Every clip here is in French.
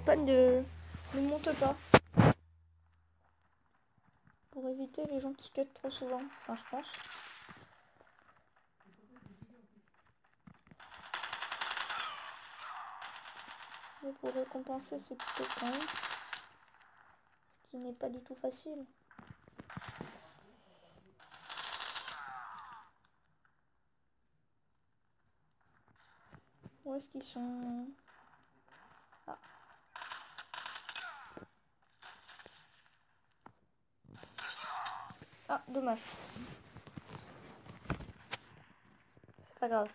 panne ne monte pas. Pour éviter les gens qui cut trop souvent. Enfin, je pense. Mais pour récompenser ceux qui cut quand même. Ce qui n'est pas du tout facile. Où est-ce qu'ils sont? Ah. Ah, dommage. C'est pas grave.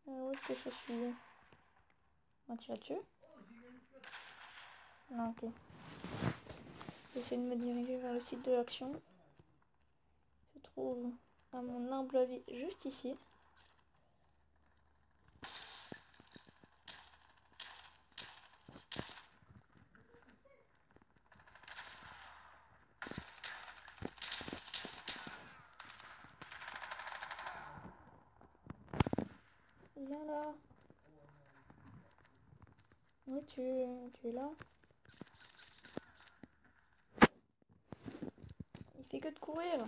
Où est-ce que je suis? On tire dessus? Non, ok. J'essaie de me diriger vers le site de l'action. Se trouve, à mon humble avis, juste ici. Viens là. Oui, tu es là. Il fait que de courir.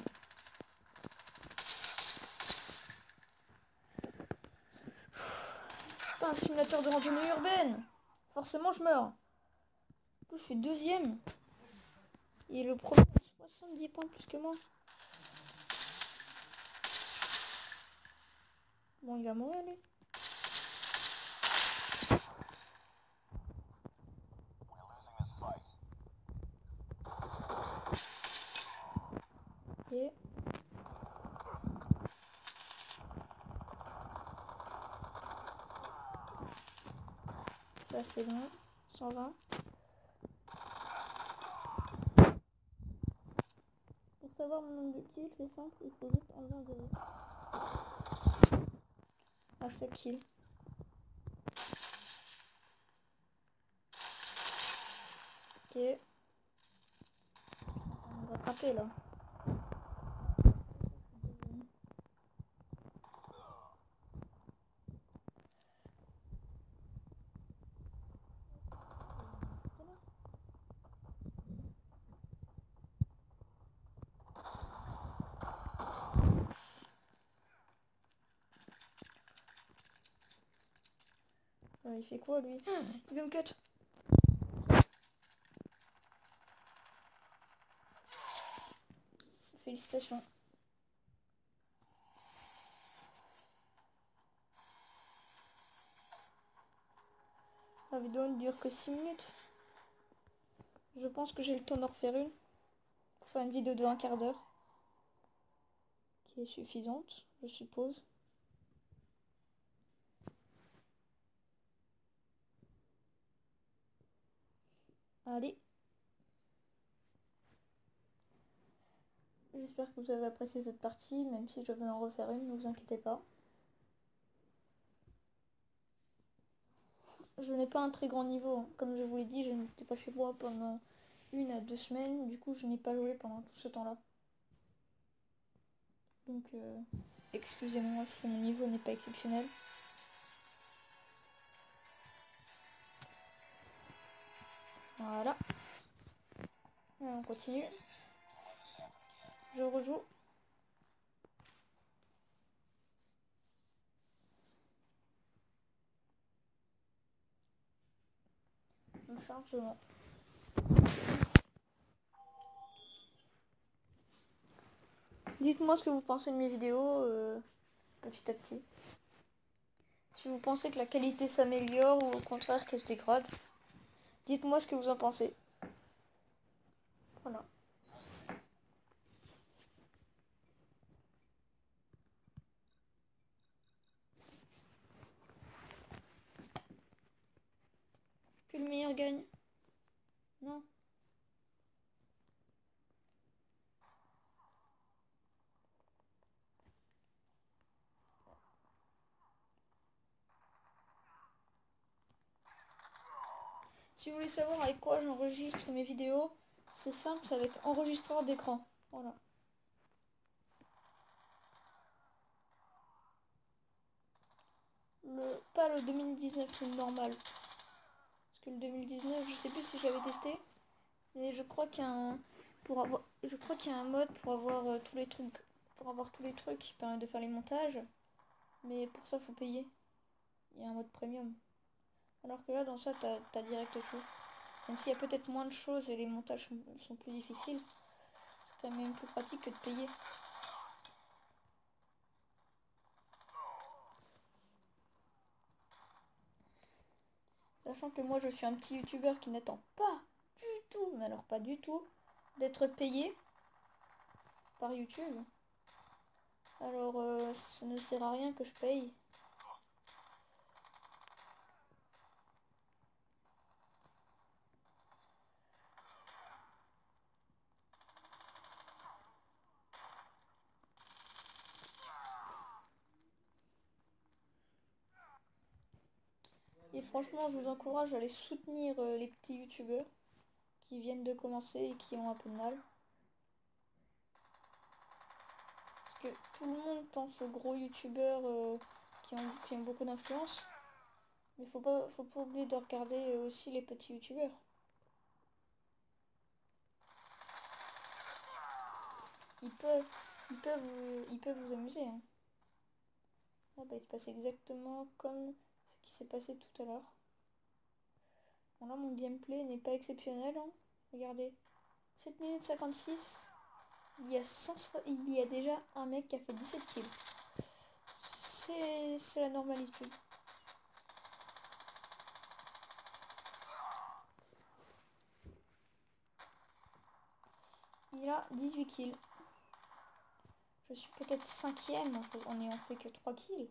C'est pas un simulateur de randonnée urbaine. Forcément, je meurs. Du coup, je suis deuxième. Et le premier a 70 points plus que moi. Bon, il va mourir, lui. Ok. Ça, c'est bon. 120. Pour savoir mon nombre de kills, c'est simple. Il faut juste enlever un 0. À chaque kill. Ok. On va frapper, là. Il fait quoi, lui? Il veut me cut. Félicitations. La vidéo ne dure que 6 minutes. Je pense que j'ai le temps d'en refaire une. Pour faire une vidéo de 1/4 d'heure. Qui est suffisante, je suppose. Allez. J'espère que vous avez apprécié cette partie, même si je vais en refaire une, ne vous inquiétez pas. Je n'ai pas un très grand niveau. Comme je vous l'ai dit, je n'étais pas chez moi pendant 1 à 2 semaines. Du coup, je n'ai pas joué pendant tout ce temps-là. Donc, excusez-moi si mon niveau n'est pas exceptionnel. Voilà. Et on continue. Je rejoue. Le chargement. Dites-moi ce que vous pensez de mes vidéos petit à petit. Si vous pensez que la qualité s'améliore ou au contraire qu'elle se dégrade. Dites-moi ce que vous en pensez. Voilà. Puis le meilleur gagne. Non. Si vous voulez savoir avec quoi j'enregistre mes vidéos, c'est simple, c'est avec enregistreur d'écran. Voilà. Le pas le 2019 normal. Parce que le 2019, je sais plus si j'avais testé. Mais je crois qu'il y a un... Je crois qu'il y a un mode pour avoir tous les trucs. Pour avoir tous les trucs qui permet de faire les montages. Mais pour ça, faut payer. Il y a un mode premium. Alors que là, dans ça, t'as direct tout. Même s'il y a peut-être moins de choses et les montages sont plus difficiles. C'est quand même plus pratique que de payer. Sachant que moi je suis un petit youtubeur qui n'attend pas du tout, mais alors pas du tout, d'être payé par YouTube. Alors ça ne sert à rien que je paye. Et franchement, je vous encourage à aller soutenir les petits youtubeurs qui viennent de commencer et qui ont un peu de mal. Parce que tout le monde pense aux gros youtubeurs qui ont beaucoup d'influence. Mais faut pas oublier de regarder aussi les petits youtubeurs. Ils peuvent vous amuser. Hein. Ah bah il se passe exactement comme ce qui s'est passé tout à l'heure. Bon là mon gameplay n'est pas exceptionnel. Hein. Regardez. 7 minutes 56. Il y a déjà un mec qui a fait 17 kills. C'est la normalité. Il a 18 kills. Je suis peut-être 5ème en ayant fait que 3 kills.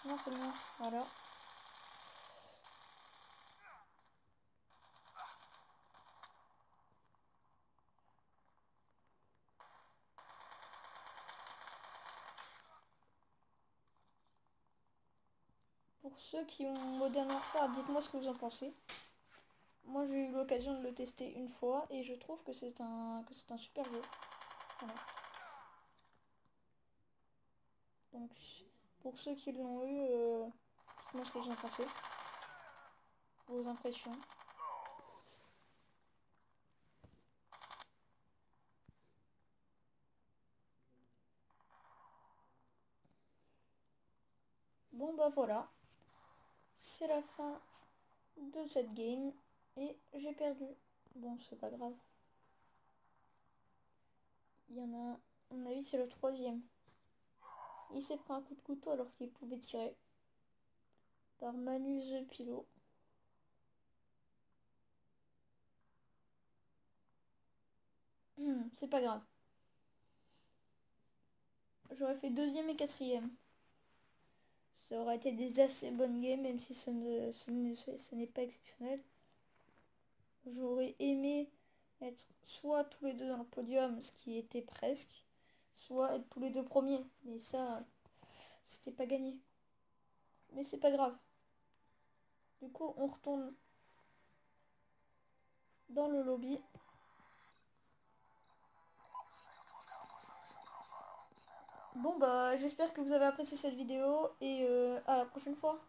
Non, c'est le mien. Voilà. Pour ceux qui ont Modern Warfare, dites-moi ce que vous en pensez. Moi, j'ai eu l'occasion de le tester une fois et je trouve que c'est un super jeu. Voilà. Donc, pour ceux qui l'ont eu, dites-moi ce que vous en pensez. Vos impressions. Bon bah voilà. C'est la fin de cette game. Et j'ai perdu. Bon, c'est pas grave. Il y en a... À mon avis, c'est le 3ème. Il s'est pris un coup de couteau alors qu'il pouvait tirer. Par Manu The Pilot. C'est pas grave. J'aurais fait 2ème et 4ème. Ça aurait été des assez bonnes games, même si ce n'est pas exceptionnel. J'aurais aimé être soit tous les deux dans le podium, ce qui était presque, soit être tous les deux premiers. Mais ça, c'était pas gagné. Mais c'est pas grave. Du coup, on retourne dans le lobby. Bon bah, j'espère que vous avez apprécié cette vidéo et à la prochaine fois.